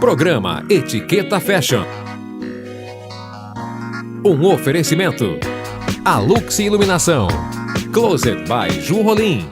Programa Etiqueta Fashion. Um oferecimento. A Lux Iluminação. Closet by Ju Rolim.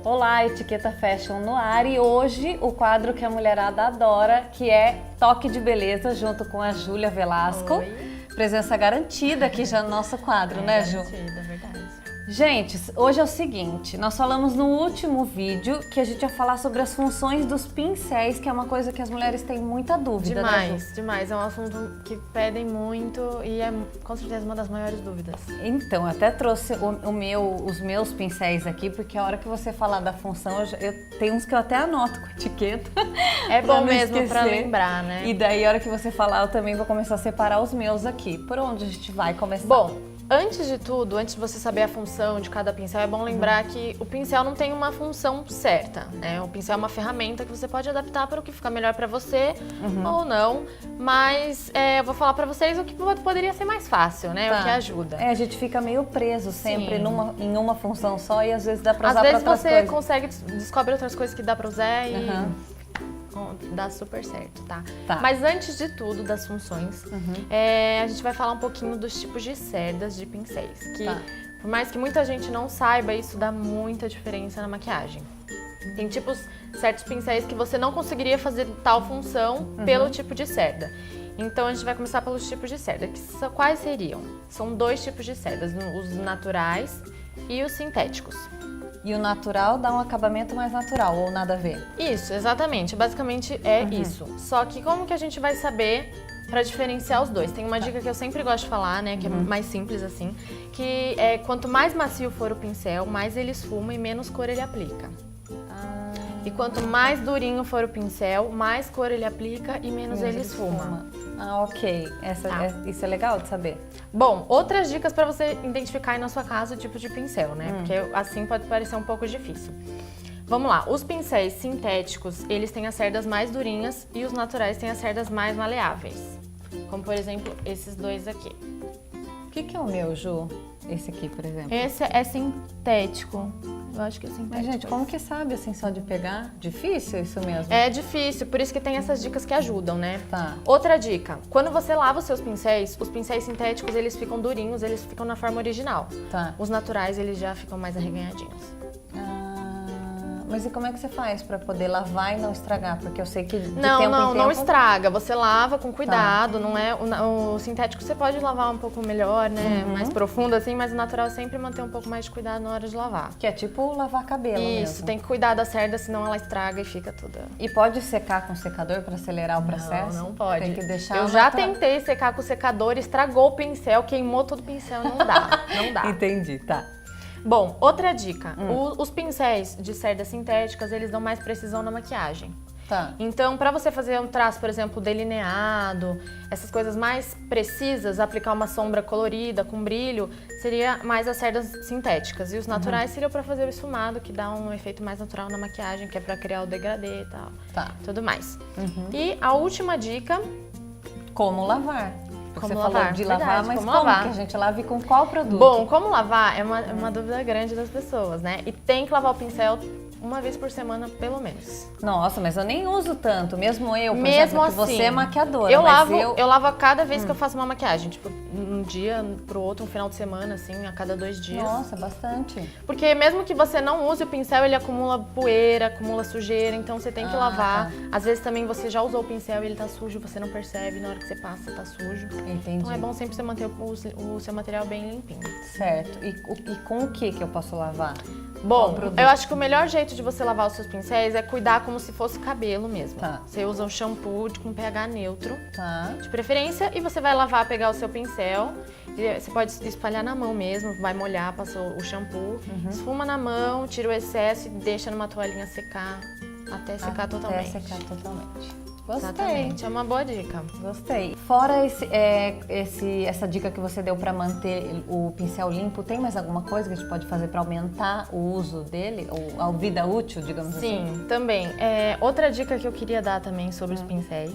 Olá, Etiqueta Fashion no ar e hoje o quadro que a mulherada adora, que é Toque de Beleza, junto com a Júlia Velasco. Oi. Presença garantida aqui já no nosso quadro, né, Ju? Garantida, verdade. Gente, hoje é o seguinte, nós falamos no último vídeo que a gente ia falar sobre as funções dos pincéis, que é uma coisa que as mulheres têm muita dúvida, né, Ju? Demais, demais. É um assunto que pedem muito e é com certeza uma das maiores dúvidas. Então, eu até trouxe os meus pincéis aqui, porque a hora que você falar da função, eu tenho uns que eu até anoto com etiqueta. É pra bom não mesmo pra esquecer. lembrar, né? E daí, a hora que você falar, eu também vou começar a separar os meus aqui. Por onde a gente vai começar? Bom, antes de tudo, antes de você saber a função de cada pincel, é bom lembrar que o pincel não tem uma função certa, né? O pincel é uma ferramenta que você pode adaptar para o que fica melhor para você ou não, mas eu vou falar para vocês o que poderia ser mais fácil, né? Tá. O que ajuda. A gente fica meio preso sempre Sim. em uma função só e às vezes dá pra Às usar pra vezes outras você coisas. consegue, descobre outras coisas que dá pra usar e Uhum. dá super certo, tá? Tá. Mas antes de tudo, das funções, a gente vai falar um pouquinho dos tipos de cerdas de pincéis, que Tá. por mais que muita gente não saiba, isso dá muita diferença na maquiagem. Tem certos pincéis que você não conseguiria fazer tal função pelo tipo de cerda. Então a gente vai começar pelos tipos de cerda, quais seriam? São dois tipos de cerdas, os naturais e os sintéticos. E o natural dá um acabamento mais natural, ou nada a ver? Isso, exatamente. Basicamente é isso. Só que como que a gente vai saber para diferenciar os dois? Tem uma dica que eu sempre gosto de falar, né, que é mais simples assim, que é quanto mais macio for o pincel, mais ele esfuma e menos cor ele aplica. E quanto mais durinho for o pincel, mais cor ele aplica e menos ele esfuma. Ah, ok. Isso é legal de saber. Bom, outras dicas para você identificar aí na sua casa o tipo de pincel, né? Porque assim pode parecer um pouco difícil. Vamos lá, os pincéis sintéticos, eles têm as cerdas mais durinhas e os naturais têm as cerdas mais maleáveis. Como, por exemplo, esses dois aqui. O que é o meu, Ju? Esse aqui, por exemplo. Esse é sintético. Eu acho que é sintético. Mas, gente, como que sabe, assim, só de pegar? Difícil isso mesmo? É difícil, por isso que tem essas dicas que ajudam, né? Tá. Outra dica, quando você lava os seus pincéis, os pincéis sintéticos, eles ficam durinhos, eles ficam na forma original. Tá. Os naturais, eles já ficam mais arreganhadinhos. Mas e como é que você faz pra poder lavar e não estragar? Porque eu sei que de tempo em Não tempo... estraga. Você lava com cuidado, não é? O sintético você pode lavar um pouco melhor, né? Mais profundo assim, mas o natural sempre manter um pouco mais de cuidado na hora de lavar. Que é tipo lavar cabelo mesmo. Isso, tem que cuidar da cerda, senão ela estraga e fica tudo. E pode secar com secador pra acelerar o processo? Não pode. Tem que deixar... Eu já tentei secar com o secador, estragou o pincel, queimou todo o pincel, não dá, não dá. Entendi, tá. Bom, outra dica, os pincéis de cerdas sintéticas, eles dão mais precisão na maquiagem. Tá. Então, para você fazer um traço, por exemplo, delineado, essas coisas mais precisas, aplicar uma sombra colorida, com brilho, seria mais as cerdas sintéticas. E os naturais seriam para fazer o esfumado, que dá um efeito mais natural na maquiagem, que é para criar o degradê e tal. Tá. Tudo mais. E a última dica... Como lavar? Porque Como você lavar, falou de lavar, verdade, mas como como lavar? que a gente lava e com qual produto? Bom, como lavar é uma dúvida grande das pessoas, né? E tem que lavar o pincel uma vez por semana, pelo menos. Nossa, mas eu nem uso tanto, mesmo eu, por Mesmo exemplo, que assim, você é maquiadora. Eu mas lavo a cada vez que eu faço uma maquiagem, tipo, um dia pro outro, um final de semana, assim, a cada 2 dias. Nossa, bastante. Porque mesmo que você não use o pincel, ele acumula poeira, acumula sujeira, então você tem que lavar. Tá. Às vezes também você já usou o pincel e ele tá sujo, você não percebe, na hora que você passa tá sujo. Entendi. Então é bom sempre você manter o seu material bem limpinho. Certo. E com o que eu posso lavar? Bom, produto? eu acho que o melhor jeito de você lavar os seus pincéis é cuidar como se fosse cabelo mesmo. Tá. Você usa um shampoo com pH neutro, Tá. de preferência, e você vai lavar, pegar o seu pincel, e você pode espalhar na mão mesmo, vai molhar, passou o shampoo, esfuma na mão, tira o excesso e deixa numa toalhinha secar, até secar totalmente. Até secar totalmente. Gostei. Exatamente, é uma boa dica. Gostei. Fora essa dica que você deu para manter o pincel limpo, tem mais alguma coisa que a gente pode fazer para aumentar o uso dele, ou a vida útil, digamos assim? Sim, também. Outra dica que eu queria dar também sobre os pincéis,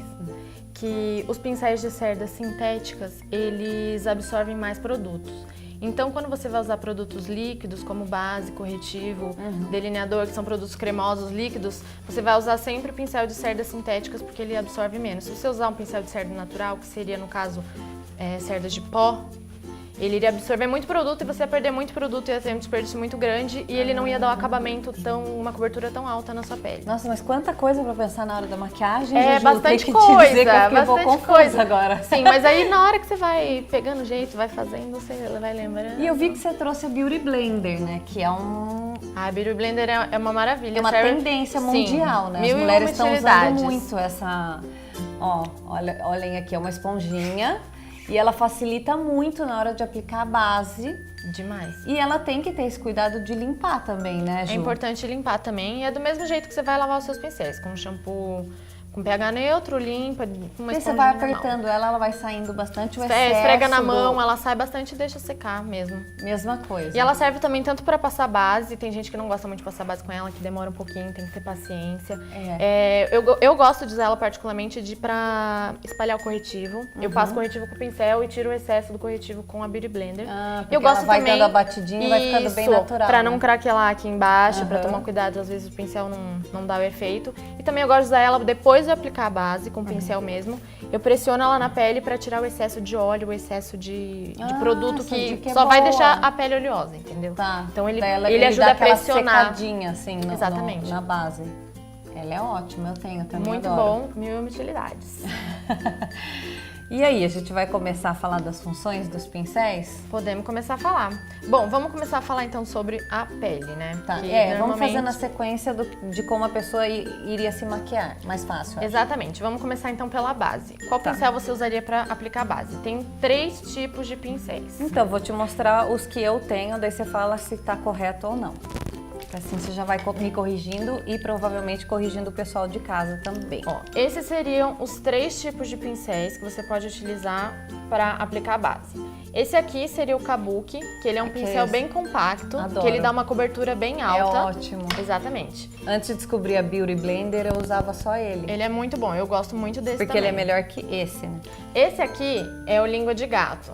que os pincéis de cerdas sintéticas, eles absorvem mais produtos. Então, quando você vai usar produtos líquidos, como base, corretivo, delineador, que são produtos cremosos, líquidos, você vai usar sempre pincel de cerdas sintéticas, porque ele absorve menos. Se você usar um pincel de cerda natural, que seria, no caso, cerdas de pó, ele iria absorver muito produto e você ia perder muito produto, ia ter um desperdício muito grande e ele não ia dar um acabamento uma cobertura tão alta na sua pele. Nossa, mas quanta coisa pra pensar na hora da maquiagem, É Juju. bastante Tem que te dizer que eu fiquei um pouco bastante confusa coisa agora. Sim, mas aí na hora que você vai pegando jeito, vai fazendo, você vai lembrando. E eu vi que você trouxe a Beauty Blender, né? Que é A Beauty Blender é uma maravilha. é uma tendência mundial, né? As mil e mulheres uma estão usando utilidades. muito essa... Ó, olhem aqui, é uma esponjinha. E ela facilita muito na hora de aplicar a base. Demais. E ela tem que ter esse cuidado de limpar também, né, Ju? É importante limpar também. E é do mesmo jeito que você vai lavar os seus pincéis, com shampoo com pH neutro, limpa, com uma E você esponjinha vai normal. apertando ela vai saindo bastante o excesso. Esfrega na mão, ela sai bastante e deixa secar mesmo. Mesma coisa. E ela serve também tanto para passar base, tem gente que não gosta muito de passar base com ela, que demora um pouquinho, tem que ter paciência. Eu gosto de usar ela particularmente para espalhar o corretivo. Eu passo corretivo com o pincel e tiro o excesso do corretivo com a Beauty Blender. Eu gosto ela vai também, dando a batidinha e vai ficando bem natural. Pra né? não craquelar aqui embaixo, pra tomar cuidado, às vezes o pincel não dá o efeito. E também eu gosto de usar ela depois de aplicar a base, com o pincel mesmo. Eu pressiono ela na pele pra tirar o excesso de óleo, o excesso de produto essa que dica é só vai boa. deixar a pele oleosa, entendeu? Tá. Então ele Daí ajuda dá a pressionar. aquela secadinha, assim, Exatamente. na base. Ela é ótima, eu tenho também. Muito adoro. bom, mil utilidades. E aí, a gente vai começar a falar das funções dos pincéis? Podemos começar a falar. Bom, vamos começar a falar então sobre a pele, né? Tá. Que Vamos normalmente- fazer na sequência de como a pessoa iria se maquiar. Mais fácil. eu acho. Exatamente. Vamos começar então pela base. Qual Tá. pincel você usaria para aplicar a base? Tem 3 tipos de pincéis. Então, vou te mostrar os que eu tenho, daí você fala se tá correto ou não. Assim você já vai me corrigindo e provavelmente corrigindo o pessoal de casa também. Ó, esses seriam os 3 tipos de pincéis que você pode utilizar para aplicar a base. Esse aqui seria o Kabuki, que ele é um Que pincel esse? bem compacto, Adoro. que ele dá uma cobertura bem É alta. ótimo. Exatamente. Antes de descobrir a Beauty Blender, eu usava só ele. Ele é muito bom, eu gosto muito desse Porque também. ele é melhor que esse, né? Esse aqui é o língua de gato.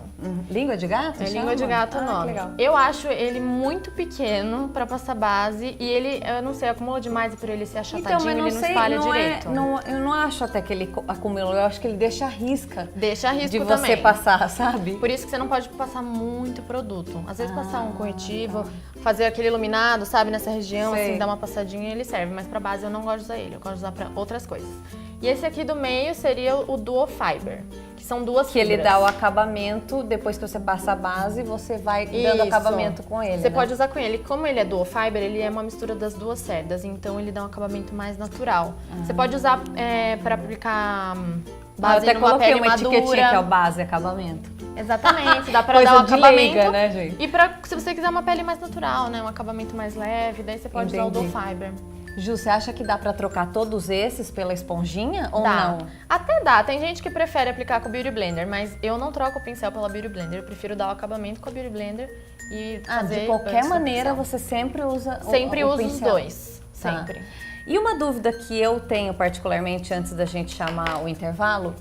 Língua de gato? É chama? língua de gato o Que nome. legal. Eu acho ele muito pequeno pra passar base e ele, eu não sei, acumula demais e por ele ser achatadinho, Então, mas não ele não sei, espalha não direito. eu não acho até que ele acumula, eu acho que ele deixa a risca Deixa risco de você também. passar, sabe? Por isso que você não pode passar muito produto. Às vezes passar um corretivo, fazer aquele iluminado, sabe, nessa região, Sei. assim, dar uma passadinha ele serve. Mas pra base eu não gosto de usar ele, eu gosto de usar pra outras coisas. E esse aqui do meio seria o Duo Fiber, que são duas Que ele fibras. dá o acabamento, depois que você passa a base, você vai dando Isso. acabamento com ele, Você né? pode usar com ele. Como ele é Duo Fiber, ele é uma mistura das duas cerdas, então ele dá um acabamento mais natural. Você pode usar pra aplicar Eu base até numa coloquei pele uma madura. etiquetinha que é o base acabamento. Exatamente, dá pra Coisa dar o de acabamento. leiga, né, gente? E se você quiser uma pele mais natural, né, um acabamento mais leve, daí você pode usar o Duo Entendi. Fiber. Ju, você acha que dá pra trocar todos esses pela esponjinha ou Dá. não? Até dá. Tem gente que prefere aplicar com o Beauty Blender, mas eu não troco o pincel pela Beauty Blender. Eu prefiro dar o acabamento com a Beauty Blender e fazer De qualquer antes do maneira, pincel. você sempre usa Sempre o uso os pincel. dois. Tá. Sempre. E uma dúvida que eu tenho particularmente antes da gente chamar o intervalo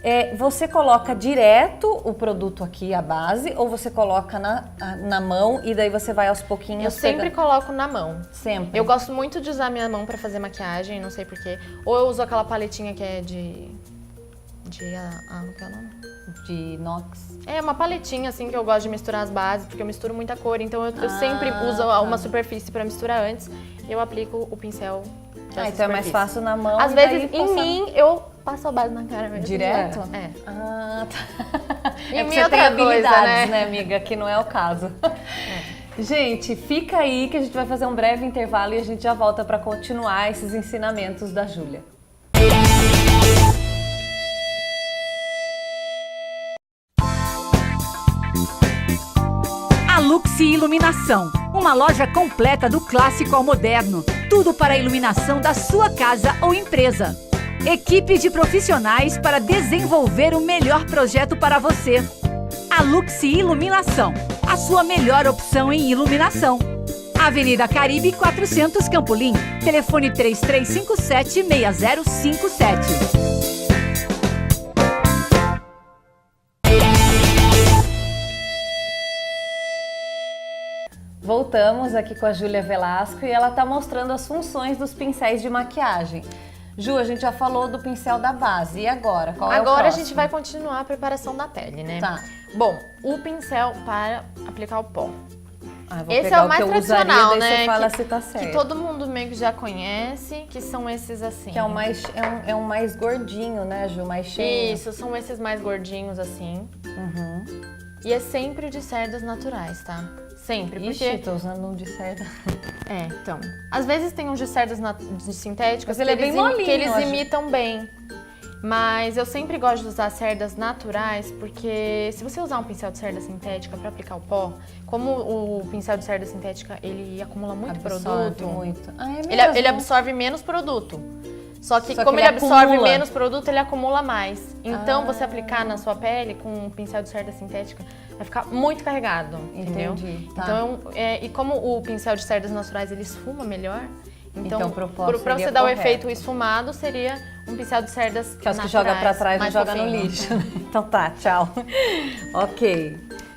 é, você coloca direto o produto aqui, a base, ou você coloca na mão e daí você vai aos pouquinhos Eu sempre pegando? coloco na mão. Sempre? Eu gosto muito de usar minha mão pra fazer maquiagem, não sei porquê. Ou eu uso aquela paletinha que é como que é o nome? De inox. É uma paletinha assim que eu gosto de misturar as bases, porque eu misturo muita cor, então eu sempre uso tá. uma superfície pra misturar antes. Eu aplico o pincel dessa Então é mais superfície. fácil na mão. Às e daí vezes, em passar- mim, eu passo a base na cara mesmo. Direto? É. Ah, tá. Em É mim que você é tem outra coisa, habilidades, né? amiga? Que não é o caso. Gente, fica aí que a gente vai fazer um breve intervalo e a gente já volta para continuar esses ensinamentos da Júlia. A Luxi Iluminação, uma loja completa do clássico ao moderno. Tudo para a iluminação da sua casa ou empresa. Equipe de profissionais para desenvolver o melhor projeto para você. A Luxi Iluminação, a sua melhor opção em iluminação. Avenida Caribe 400 Campolim, telefone 3357-6057. Voltamos aqui com a Júlia Velasco e ela está mostrando as funções dos pincéis de maquiagem. Ju, a gente já falou do pincel da base, e agora? Qual é o Agora a próximo? gente vai continuar a preparação da pele, né? Tá. Bom, o pincel para aplicar o pó. Vou Esse pegar é o mais que eu tradicional, usaria, daí né? Você fala que, se tá certo. que todo mundo meio que já conhece, que são esses assim. Que é um mais gordinho, né, Ju? Mais cheio. Isso, são esses mais gordinhos assim. E é sempre de cerdas naturais, tá? Sempre, porque... Ixi, tô usando um de cerda. É, então. Às vezes tem uns de cerdas sintéticas Mas ele é bem molinho, que eles eu acho. imitam bem. Mas eu sempre gosto de usar cerdas naturais, porque se você usar um pincel de cerda sintética para aplicar o pó, como o pincel de cerda sintética ele acumula muito Absorve produto, muito. Ah, é mesmo? ele absorve menos produto. Só que Só como que ele ele absorve acumula. menos produto, ele acumula mais. Então, você aplicar na sua pele com um pincel de cerda sintética, vai ficar muito carregado, entendeu? Entendi, tá. Então, e como o pincel de cerdas naturais, ele esfuma melhor, então pro pó pra seria você dar o correto. efeito esfumado, seria um pincel de cerdas Que é os que naturais, joga pra trás e mais joga no fofinho. lixo. Então tá, tchau. Ok.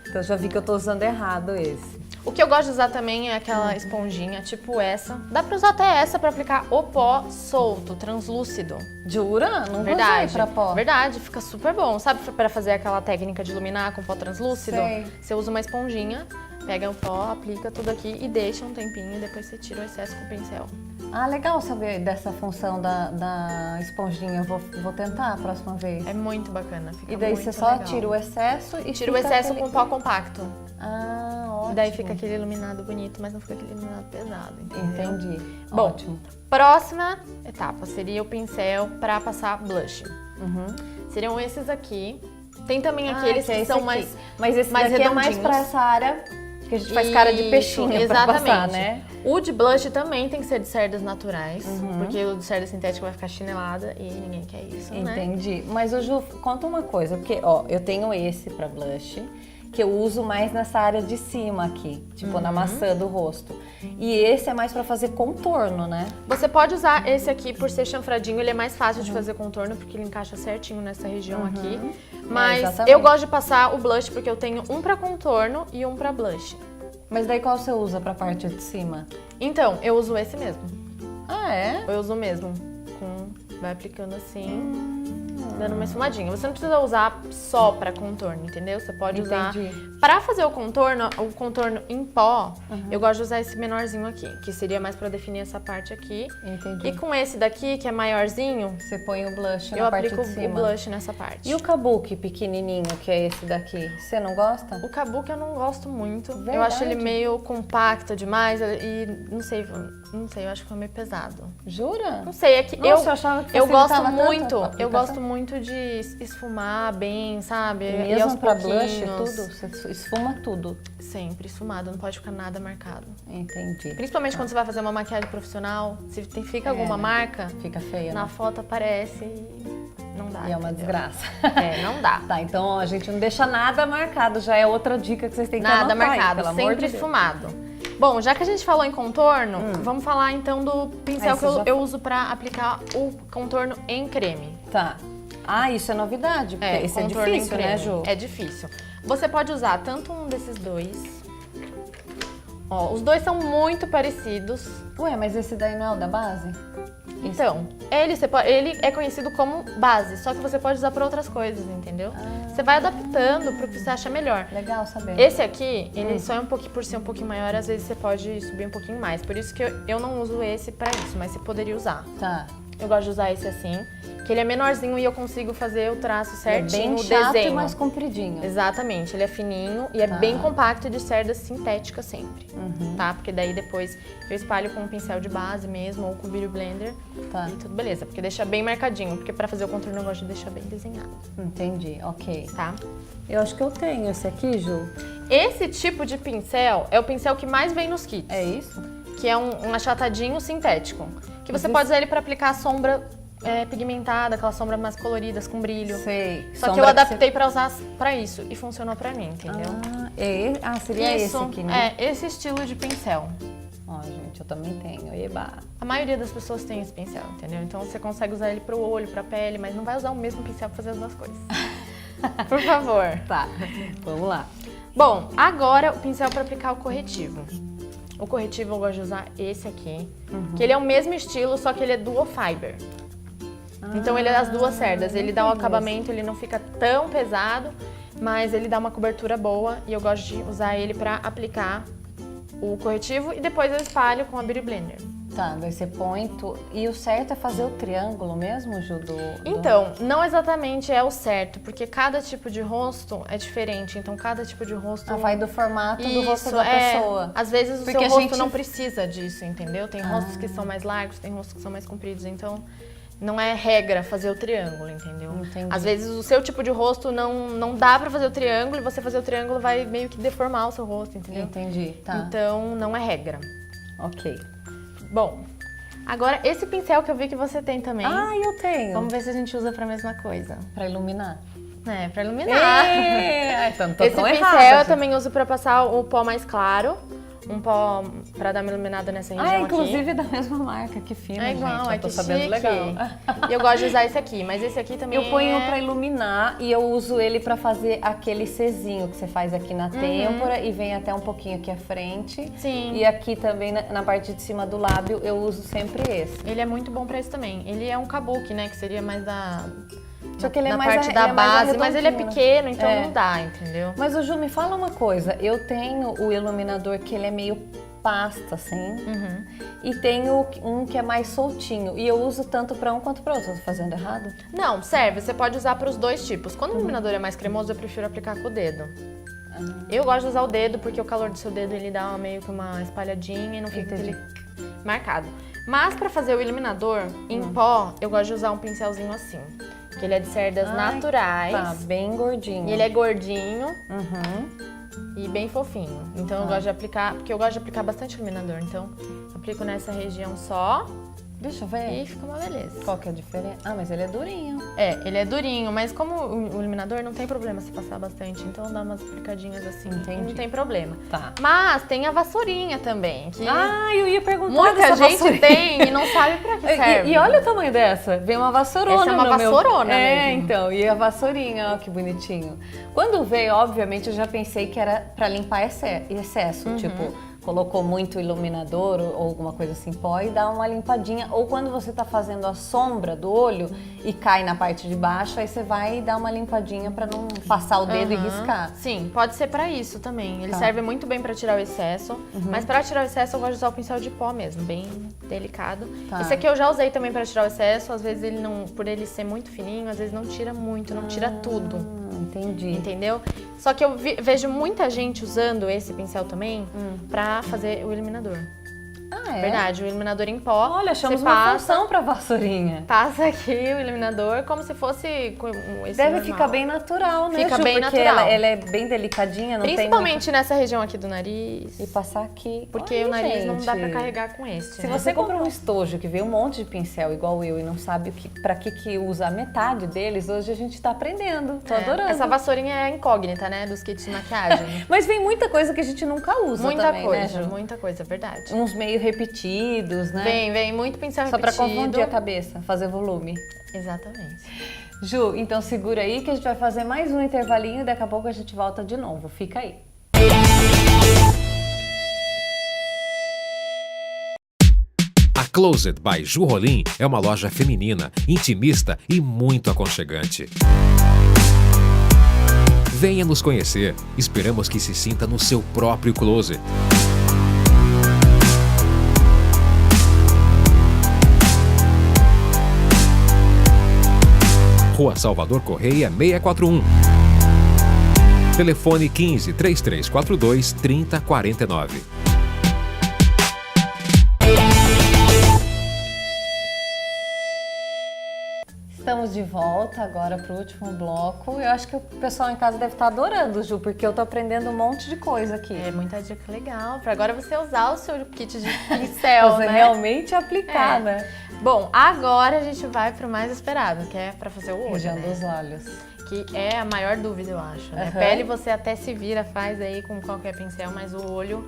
Então já vi que eu tô usando errado esse. O que eu gosto de usar também é aquela esponjinha, tipo essa. Dá pra usar até essa pra aplicar o pó solto, translúcido. Jura? Não Verdade. usei pra pó. Verdade, fica super bom. Sabe pra fazer aquela técnica de iluminar com pó translúcido? Sei. Você usa uma esponjinha, pega o pó, aplica tudo aqui e deixa um tempinho e depois você tira o excesso com o pincel. Ah, legal saber dessa função da esponjinha. Eu vou tentar a próxima vez. É muito bacana, fica E daí muito você só legal. tira o excesso e Tira o fica excesso aquele... com pó compacto. Ah, ótimo. E daí fica aquele iluminado bonito, mas não fica aquele iluminado pesado, entendeu? Entendi. Bom, Ótimo. próxima etapa seria o pincel para passar blush. Seriam esses aqui. Tem também aqueles que é são esse mais aqui. Mas esse mais daqui é mais redondinhos. pra essa área que a gente faz cara de peixinho pra exatamente. passar, né? O de blush também tem que ser de cerdas naturais, porque o de cerda sintética vai ficar chinelada e ninguém quer isso, né? Entendi. Mas, ô Ju, conta uma coisa, porque, ó, eu tenho esse pra blush, que eu uso mais nessa área de cima aqui, tipo na maçã do rosto. E esse é mais pra fazer contorno, né? Você pode usar esse aqui por ser chanfradinho, ele é mais fácil de fazer contorno, porque ele encaixa certinho nessa região aqui. Mas exatamente. eu gosto de passar o blush porque eu tenho um pra contorno e um pra blush. Mas daí qual você usa pra parte de cima? Então, eu uso esse mesmo. Ah, é? Eu uso o mesmo. Vai aplicando assim, dando uma esfumadinha. Você não precisa usar só pra contorno, entendeu? Você pode usar... Entendi. Pra fazer o contorno em pó, eu gosto de usar esse menorzinho aqui, que seria mais pra definir essa parte aqui. Entendi. E com esse daqui, que é maiorzinho, Você põe o blush eu na parte aplico de o cima. blush nessa parte. E o kabuki pequenininho, que é esse daqui, você não gosta? O kabuki eu não gosto muito. Eu Verdade? acho ele meio compacto demais e não sei, eu acho que foi meio pesado. Jura? Não sei, é que Nossa, eu achava que eu gosto facilitava tanto a muito, eu aplicação. gosto muito de esfumar bem, sabe? E aos mesmo pra blush, pouquinhos. tudo? Você esfuma tudo. Sempre esfumado, não pode ficar nada marcado. Entendi. Principalmente quando você vai fazer uma maquiagem profissional, se fica alguma marca, Fica feia, na né? foto aparece e não dá. E é uma entendeu? desgraça. É, não dá. Tá, então ó, a gente não deixa nada marcado, já é outra dica que vocês têm que Nada anotar aí, marcado, pelo amor sempre de Deus. esfumado. Bom, já que a gente falou em contorno, vamos falar então do pincel Esse que já- eu uso pra aplicar o contorno em creme. Tá. Ah, isso é novidade, porque esse é contorno em difícil, creme. né, Ju? É difícil. Você pode usar tanto um desses dois. Ó, os dois são muito parecidos. Ué, mas esse daí não é o da base? Então, ele é conhecido como base, só que você pode usar para outras coisas, entendeu? Você vai adaptando pro que você acha melhor. Legal saber. Esse aqui, ele só é um pouquinho, por ser um pouquinho maior, às vezes você pode subir um pouquinho mais. Por isso que eu não uso esse pra isso, mas você poderia usar. Tá. Eu gosto de usar esse assim, que ele é menorzinho e eu consigo fazer o traço É certinho, bem o chato desenho. e mais compridinho. Exatamente, ele é fininho e é bem compacto e de cerda sintética sempre, tá? Porque daí depois eu espalho com um pincel de base mesmo ou com Beauty Blender Tá. e tudo beleza, porque deixa bem marcadinho, porque pra fazer o contorno eu gosto de deixar bem desenhado, Entendi, ok. tá? Eu acho que eu tenho esse aqui, Ju. Esse tipo de pincel é o pincel que mais vem nos kits, É isso? que é um achatadinho sintético, que você pode usar ele pra aplicar a sombra pigmentada, aquelas sombras mais coloridas, com brilho. Sei. Só que eu adaptei pra usar pra isso e funcionou pra mim, entendeu? Seria isso, esse aqui, né? esse estilo de pincel. Ó, gente, eu também tenho. Eba. A maioria das pessoas tem esse pincel, entendeu? Então você consegue usar ele pro olho, pra pele, mas não vai usar o mesmo pincel pra fazer as duas coisas. Por favor. Tá, vamos lá. Bom, agora o pincel pra aplicar o corretivo. O corretivo eu gosto de usar esse aqui, que ele é o mesmo estilo, só que ele é dual fiber. Então ele é das duas cerdas, ele dá um acabamento, ele não fica tão pesado, mas ele dá uma cobertura boa e eu gosto de usar ele pra aplicar o corretivo e depois eu espalho com a Beauty Blender. Tá, daí você põe e o certo é fazer o triângulo mesmo, Ju? Então, não exatamente é o certo, porque cada tipo de rosto é diferente, então cada tipo de rosto... vai do formato do rosto da pessoa. Às vezes o Porque seu rosto não precisa disso, entendeu? Tem rostos que são mais largos, tem rostos que são mais compridos, então... Não é regra fazer o triângulo, entendeu? Entendi. Às vezes o seu tipo de rosto não dá pra fazer o triângulo e você fazer o triângulo vai meio que deformar o seu rosto, entendeu? Entendi, tá. Então não é regra. Ok. Bom, agora esse pincel que eu vi que você tem também. Eu tenho. Vamos ver se a gente usa pra mesma coisa. Pra iluminar. Pra iluminar. Então, não tô Esse tão pincel errada, eu também uso pra passar o pó mais claro. Um pó pra dar uma iluminada nessa região inclusive aqui. é da mesma marca, que fino, É igual, gente. é Eu tô que sabendo chique. legal. E eu gosto de usar esse aqui, mas esse aqui também Eu ponho pra iluminar e eu uso ele pra fazer aquele Czinho que você faz aqui na têmpora e vem até um pouquinho aqui à frente. Sim. E aqui também na parte de cima do lábio eu uso sempre esse. Ele é muito bom pra isso também. Ele é um kabuki, né, que seria mais da... Só que ele é na mais parte da ele é mais base, mas ele é arredondinho, né? pequeno, então não dá, entendeu? Mas o Ju, me fala uma coisa, eu tenho o iluminador que ele é meio pasta, assim, e tenho um que é mais soltinho, e eu uso tanto pra um quanto pra outro. Tô fazendo errado? Não, serve. Você pode usar para os dois tipos. Quando o iluminador é mais cremoso, eu prefiro aplicar com o dedo. Eu gosto de usar o dedo, porque o calor do seu dedo, ele dá meio que uma espalhadinha e não fica aquele marcado. Mas pra fazer o iluminador em pó, eu gosto de usar um pincelzinho assim. Que ele é de cerdas naturais. Tá, bem gordinho. E ele é gordinho e bem fofinho. Então eu gosto de aplicar, porque eu gosto de aplicar bastante iluminador. Então aplico nessa região só Deixa eu ver. e fica uma beleza. Qual que é a diferença? Mas ele é durinho. Ele é durinho, mas como o iluminador não tem problema se passar bastante, então dá umas aplicadinhas assim, Entendi. não tem problema. Tá. Mas tem a vassourinha também, que Eu ia perguntar muita dessa gente vassourinha. tem e não sabe pra que serve. E olha o tamanho dessa. Vem uma vassourona. Essa é uma no meu- vassourona É, mesmo. então. E a vassourinha, ó, que bonitinho. Quando veio, obviamente, eu já pensei que era pra limpar excesso. Tipo, colocou muito iluminador ou alguma coisa assim, pó, e dá uma limpadinha. Ou quando você tá fazendo a sombra do olho e cai na parte de baixo, aí você vai dar uma limpadinha pra não passar o dedo e riscar. Sim, pode ser pra isso também. Ele Tá. serve muito bem pra tirar o excesso, mas pra tirar o excesso eu gosto de usar o pincel de pó mesmo, bem delicado. Tá. Esse aqui eu já usei também pra tirar o excesso, às vezes ele não, por ele ser muito fininho, às vezes não tira muito, não tira tudo. Entendi. Entendeu? Só que eu vejo muita gente usando esse pincel também pra fazer o iluminador. É? Verdade, o iluminador em pó. Olha, achamos você uma passa, função pra vassourinha. passa aqui o iluminador como se fosse com esse Deve normal. ficar bem natural, né, Fica Ju? bem Porque natural. ela é bem delicadinha, não Principalmente nessa região aqui do nariz. tem... E passar aqui. Porque Olha, o nariz não dá pra gente. carregar com esse. Se né? você compra um estojo que vê um monte de pincel igual eu e não sabe pra que usa a metade deles, hoje a gente tá aprendendo. Tô adorando. Essa vassourinha é incógnita, né? Dos kits de maquiagem. Mas vem muita coisa que a gente nunca usa Muita também, né, coisa, Ju? muita coisa, é verdade. Uns meio repetidos, né? Vem muito pincel Só pra repetido. confundir a cabeça, fazer volume. Exatamente. Ju, então segura aí que a gente vai fazer mais um intervalinho e daqui a pouco a gente volta de novo. Fica aí. A Closet by Ju Rolim é uma loja feminina, intimista e muito aconchegante. Venha nos conhecer. Esperamos que se sinta no seu próprio closet. Rua Salvador Correia 641. Telefone 15 3342 3049. Estamos de volta agora para o último bloco. Eu acho que o pessoal em casa deve estar adorando, Ju, porque eu tô aprendendo um monte de coisa aqui. É muita dica legal, para agora você usar o seu kit de pincel, Você né? realmente aplicar, É. né? Bom, agora a gente vai pro mais esperado, que é para fazer o olho, Região né? dos olhos. Que é a maior dúvida, eu acho, né? Aham. Pele você até se vira, faz aí com qualquer pincel, mas o olho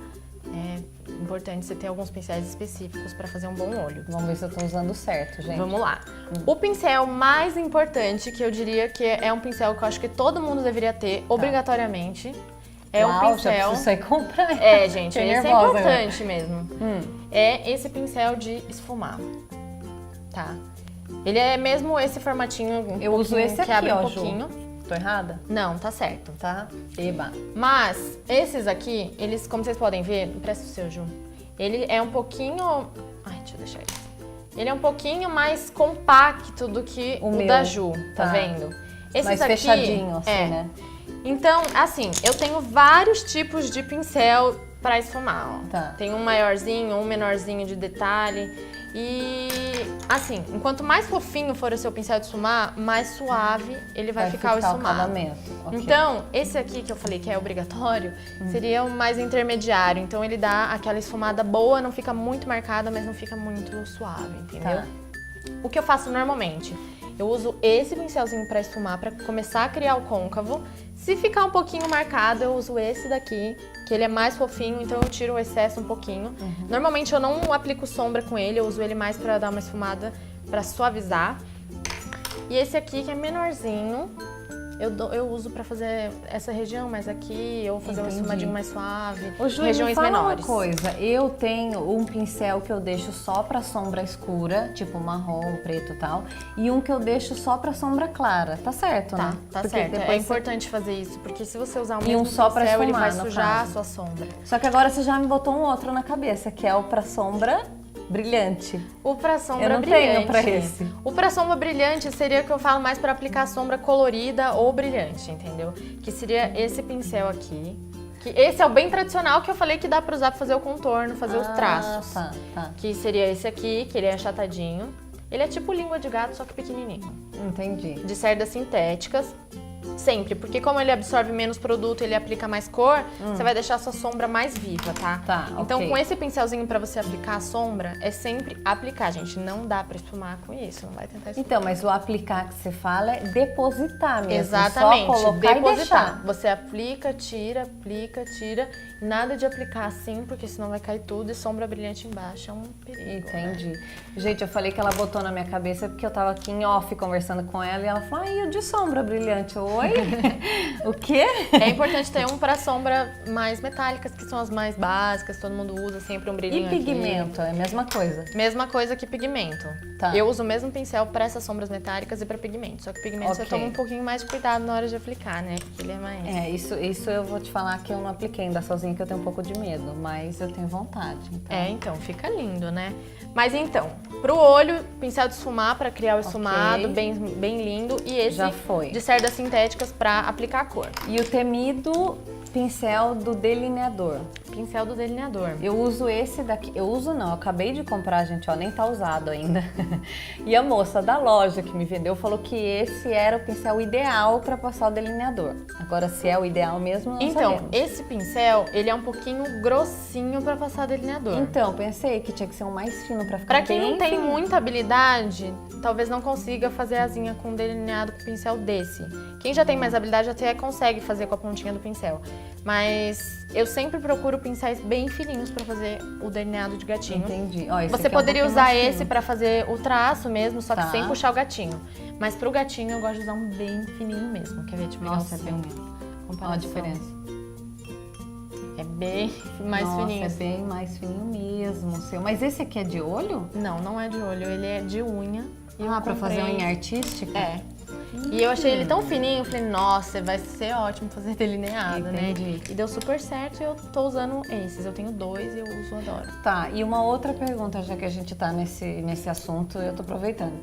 é importante você ter alguns pincéis específicos para fazer um bom olho. Vamos ver se eu tô usando certo, gente. Vamos lá. O pincel mais importante, que eu diria que é um pincel que eu acho que todo mundo deveria ter, obrigatoriamente, é um Uau, já pincel... preciso sair comprar. É, gente, Fiquei esse é nervosa importante mesmo. É esse pincel de esfumar, tá? Ele é mesmo esse formatinho Eu uso pouquinho, esse que aqui, abre ó, um Ju. pouquinho. Tô errada? Não, tá certo. Tá? Eba. Mas esses aqui, eles, como vocês podem ver, presta o seu, Ju. Ele é um pouquinho... Ai, deixa eu deixar isso. Ele é um pouquinho mais compacto do que o meu. da Ju, tá Tá. vendo? Esses Mais aqui, fechadinho, assim, né? Então, assim, eu tenho vários tipos de pincel pra esfumar, ó. Tá. Tem um maiorzinho, um menorzinho de detalhe. E, assim, enquanto mais fofinho for o seu pincel de esfumar, mais suave ele vai ficar o esfumado. acabamento. Ok. Então, esse aqui que eu falei que é obrigatório, seria o mais intermediário. Então, ele dá aquela esfumada boa, não fica muito marcada, mas não fica muito suave, entendeu? Tá. O que eu faço normalmente? Eu uso esse pincelzinho pra esfumar, pra começar a criar o côncavo. Se ficar um pouquinho marcado, eu uso esse daqui, que ele é mais fofinho, então eu tiro o excesso um pouquinho. Normalmente eu não aplico sombra com ele, eu uso ele mais pra dar uma esfumada, pra suavizar. E esse aqui, que é menorzinho, eu uso pra fazer essa região mais aqui, ou fazer uma Entendi. esfumadinho mais suave, Ô, Ju, regiões me fala menores. uma coisa, eu tenho um pincel que eu deixo só pra sombra escura, tipo marrom, preto e tal, e um que eu deixo só pra sombra clara, tá certo, Tá, né? tá Porque certo. É depois importante fazer isso, porque se você usar o E mesmo um só pra pincel, ele vai esfumar, no sujar a caso. sua sombra. Só que agora você já me botou um outro na cabeça, que é o pra sombra brilhante. O pra sombra Eu não brilhante. tenho pra esse. O pra sombra brilhante seria o que eu falo mais pra aplicar sombra colorida ou brilhante, entendeu? Que seria esse pincel aqui. Que esse é o bem tradicional que eu falei que dá pra usar pra fazer o contorno, fazer os traços. Tá, tá. Que seria esse aqui, que ele é achatadinho. Ele é tipo língua de gato, só que pequenininho. Entendi. De cerdas sintéticas. Sempre, porque como ele absorve menos produto, ele aplica mais cor, você vai deixar a sua sombra mais viva, tá? Tá, Então, ok. com esse pincelzinho pra você aplicar a sombra, é sempre aplicar, gente. Não dá pra esfumar com isso, não vai tentar esfumar. Então, mas o aplicar que você fala é depositar mesmo. Exatamente, Só colocar depositar. e deixar. Você aplica, tira. Nada de aplicar assim, porque senão vai cair tudo e sombra brilhante embaixo. É um perigo. Entendi. Né? Gente, eu falei que ela botou na minha cabeça porque eu tava aqui em off conversando com ela e ela falou, ai, o de sombra brilhante. Oi? O quê? É importante ter um para sombra mais metálicas, que são as mais básicas, todo mundo usa sempre um brilhinho E aqui. pigmento, é a mesma coisa. Mesma coisa que pigmento. Tá. Eu uso o mesmo pincel para essas sombras metálicas e para pigmento. Só que pigmento você Ok. toma um pouquinho mais de cuidado na hora de aplicar, né? Porque ele é mais... É, isso eu vou te falar que eu não apliquei ainda sozinha, que eu tenho um pouco de medo, mas eu tenho vontade. Então. É, então, fica lindo, né? Mas então, pro olho, pincel de esfumar para criar o esfumado, bem lindo. E esse Já foi. de cerdas sintéticas para aplicar a cor. E o temido pincel do delineador. Pincel do delineador. Eu uso esse daqui, eu uso não, eu acabei de comprar, gente, ó, nem tá usado ainda. E a moça da loja que me vendeu falou que esse era o pincel ideal para passar o delineador. Agora, se é o ideal mesmo, não Então, sabemos. esse pincel, ele é um pouquinho grossinho para passar delineador. Então, pensei que tinha que ser um mais fino para ficar Pra quem bem não tem fininho. muita habilidade, talvez não consiga fazer asinha com delineado com pincel desse. Quem já tem mais habilidade até consegue fazer com a pontinha do pincel. Mas eu sempre procuro pincéis bem fininhos pra fazer o delineado de gatinho. Entendi. Ó, esse Você aqui é um poderia pouquinho usar mais esse fino. pra fazer o traço mesmo, só que Tá. sem puxar o gatinho. Mas pro gatinho eu gosto de usar um bem fininho mesmo. Quer ver? Deixa eu pegar Nossa, o é seu. bem. Ó a Comparação. diferença. É bem mais Nossa, fininho. é bem mais fininho mesmo o seu. Mas esse aqui é de olho? Não, não é de olho, ele é de unha. E eu Pra fazer comprei- unha artística? É. E eu achei ele tão fininho, falei, nossa, vai ser ótimo fazer delineado, Entendi. né? E deu super certo e eu tô usando esses. Eu tenho 2 e eu uso, adoro. Tá, e uma outra pergunta, já que a gente tá nesse assunto, eu tô aproveitando.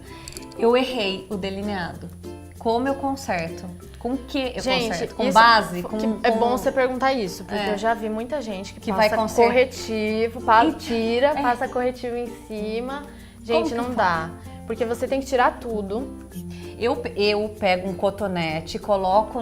Eu errei o delineado. Como eu conserto? Com o que eu conserto? Com isso base? que Com, é com- bom você perguntar isso, porque É. eu já vi muita gente que vai passa consertar. corretivo, tira, passa corretivo em cima. Gente, Como que não dá. Porque você tem que tirar tudo. Eu pego um cotonete, coloco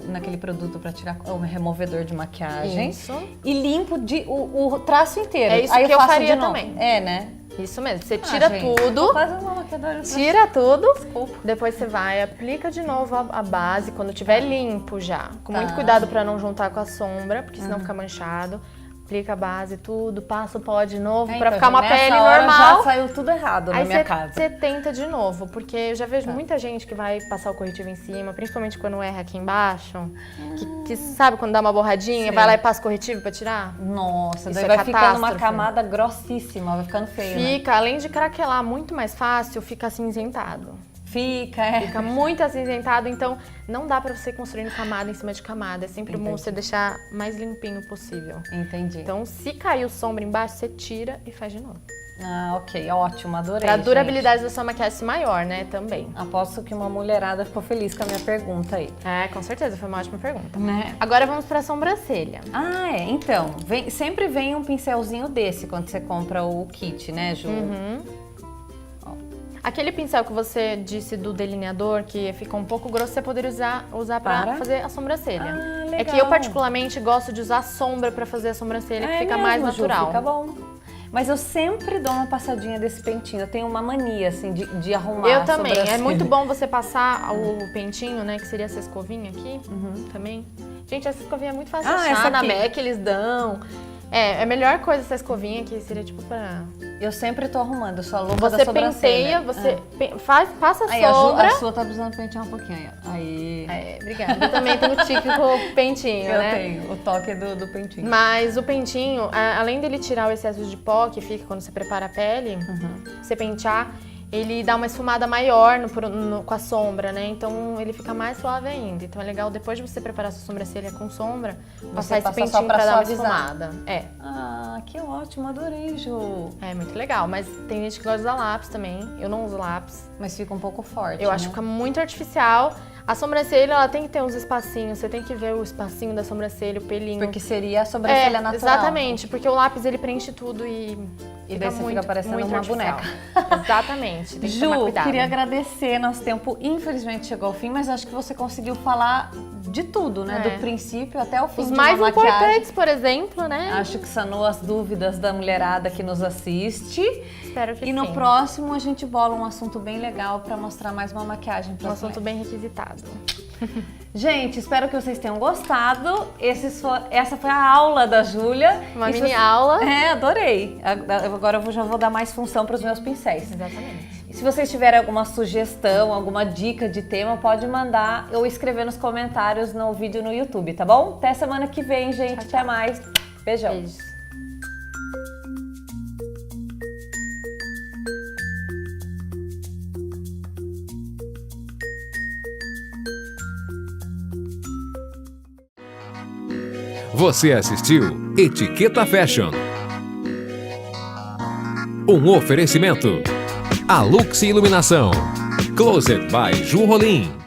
naquele produto para tirar o removedor de maquiagem. Isso. E limpo o traço inteiro. É isso Aí que eu faço faria de novo. também. É, né? Isso mesmo. Você tira gente, tudo. tô quase uma maquiadora. Tira tudo, Desculpa. depois você vai, aplica de novo a base quando tiver limpo já. Com muito Tá. cuidado pra não juntar com a sombra, porque senão fica manchado. Aplica a base, tudo, passa o pó de novo pra ficar uma nessa pele hora normal. Já saiu tudo errado na minha casa. Você tenta de novo, porque eu já vejo muita gente que vai passar o corretivo em cima, principalmente quando erra aqui embaixo, que sabe quando dá uma borradinha, Sim. vai lá e passa o corretivo pra tirar? Nossa, Isso daí é vai ficando uma catástrofe. camada grossíssima, vai ficando feio, né? Fica, além de craquelar muito mais fácil, fica acinzentado. Fica muito acinzentado, então não dá pra você ir construindo camada em cima de camada. É sempre bom você deixar mais limpinho possível. Entendi. Então, se caiu sombra embaixo, você tira e faz de novo. Ah, ok, ótimo, adorei. Pra gente. durabilidade da sua maquiagem ser maior, né, também. Aposto que uma mulherada ficou feliz com a minha pergunta aí. É, com certeza, foi uma ótima pergunta. Né? Agora vamos pra sobrancelha. Ah, é. Então, sempre vem um pincelzinho desse quando você compra o kit, né, Ju? Aquele pincel que você disse do delineador, que fica um pouco grosso, você poderia usar pra Para? fazer a sobrancelha. Ah, É que legal. eu particularmente gosto de usar sombra pra fazer a sobrancelha, que fica mesmo, mais Ju, natural. Fica bom. Mas eu sempre dou uma passadinha desse pentinho. Eu tenho uma mania, assim, de arrumar Eu a também. É sobrancelha. muito bom você passar o pentinho, né? Que seria essa escovinha aqui. Também. Gente, essa escovinha é muito fácil de Ah, achar. essa Na aqui. MAC eles dão. É a melhor coisa essa escovinha, que seria tipo pra... Eu sempre tô arrumando, eu sou a louca da Você sobrancelha. penteia, você passa a Aí, a sombra. sua tá precisando pentear um pouquinho aí, ó. Aí. É, obrigada. Eu também tenho tique com o pentinho, Eu né? tenho o toque do pentinho. Mas o pentinho, além dele tirar o excesso de pó que fica quando você prepara a pele, você pentear, ele dá uma esfumada maior com a sombra, né? Então ele fica mais suave ainda. Então é legal, depois de você preparar sua sobrancelha com sombra, passar esse passa só pentinho pra pra dar uma suavizar. esfumada. É. Ah, que ótimo, adorei, Ju. É muito legal, mas tem gente que gosta de usar lápis também. Eu não uso lápis. Mas fica um pouco forte, Eu acho né? que fica muito artificial. A sobrancelha, ela tem que ter uns espacinhos. Você tem que ver o espacinho da sobrancelha, o pelinho. Porque seria a sobrancelha natural. Exatamente, porque o lápis ele preenche tudo e daí você fica parecendo muito uma artificial. boneca. Exatamente, tem que tomar Ju, cuidado. queria agradecer. Nosso tempo, infelizmente, chegou ao fim, mas acho que você conseguiu falar de tudo, né? É. Do princípio até o fim Os de mais uma maquiagem. importantes, por exemplo, né? Acho que sanou as dúvidas da mulherada que nos assiste. Espero que E no sim. próximo a gente bola um assunto bem legal para mostrar mais uma maquiagem para Um assunto bem requisitado. Gente, espero que vocês tenham gostado. Essa foi a aula da Júlia. Uma E se mini você- aula. É, adorei. Agora eu já vou dar mais função para os meus pincéis. Exatamente. E se vocês tiverem alguma sugestão, alguma dica de tema, pode mandar ou escrever nos comentários no vídeo no YouTube, tá bom? Até semana que vem, gente. Até mais. Beijão. Beijos. Você assistiu Etiqueta Fashion. Um oferecimento. A Lux Iluminação. Closet by Ju Rolim.